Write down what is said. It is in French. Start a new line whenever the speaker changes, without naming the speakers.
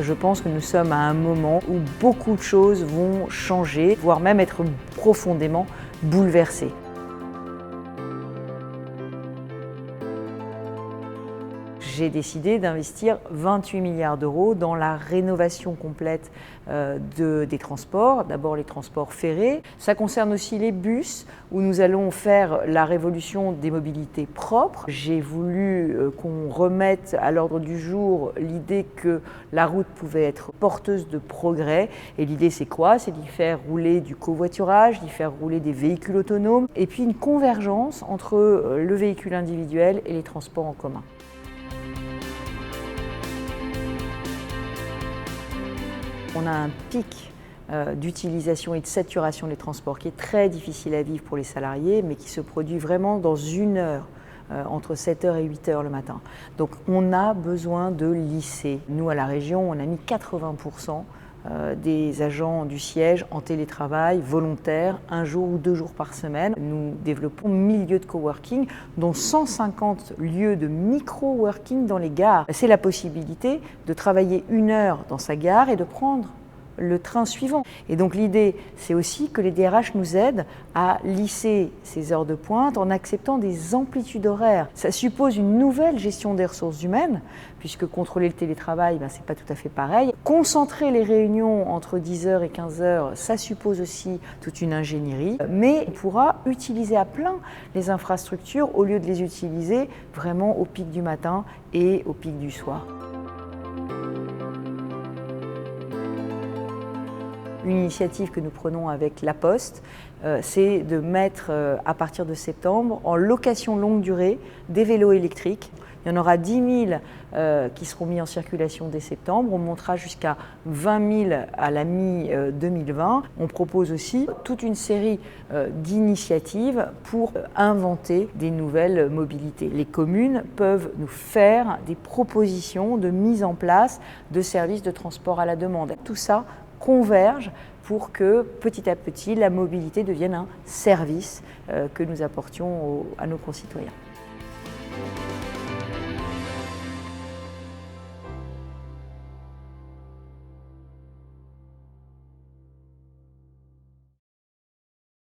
Je pense que nous sommes à un moment où beaucoup de choses vont changer, voire même être profondément bouleversées. J'ai décidé d'investir 28 milliards d'euros dans la rénovation complète des transports, d'abord les transports ferrés. Ça concerne aussi les bus, où nous allons faire la révolution des mobilités propres. J'ai voulu qu'on remette à l'ordre du jour l'idée que la route pouvait être porteuse de progrès. Et l'idée, c'est quoi? C'est d'y faire rouler du covoiturage, d'y faire rouler des véhicules autonomes, et puis une convergence entre le véhicule individuel et les transports en commun. On a un pic d'utilisation et de saturation des transports qui est très difficile à vivre pour les salariés, mais qui se produit vraiment dans une heure, entre 7h et 8h le matin. Donc on a besoin de lisser. Nous, à la région, on a mis 80% des agents du siège en télétravail volontaire, 1 jour ou 2 jours par semaine. Nous développons 1000 lieux de coworking, dont 150 lieux de micro-working dans les gares. C'est la possibilité de travailler 1 heure dans sa gare et de prendre le train suivant. Et donc l'idée, c'est aussi que les DRH nous aident à lisser ces heures de pointe en acceptant des amplitudes horaires. Ça suppose une nouvelle gestion des ressources humaines, puisque contrôler le télétravail, c'est pas tout à fait pareil. Concentrer les réunions entre 10h et 15h, ça suppose aussi toute une ingénierie, mais on pourra utiliser à plein les infrastructures au lieu de les utiliser vraiment au pic du matin et au pic du soir. Une initiative que nous prenons avec La Poste, c'est de mettre à partir de septembre en location longue durée des vélos électriques. Il y en aura 10 000 qui seront mis en circulation dès septembre. On montera jusqu'à 20 000 à la mi-2020. On propose aussi toute une série d'initiatives pour inventer des nouvelles mobilités. Les communes peuvent nous faire des propositions de mise en place de services de transport à la demande. Tout ça converge pour que petit à petit la mobilité devienne un service que nous apportions à nos concitoyens.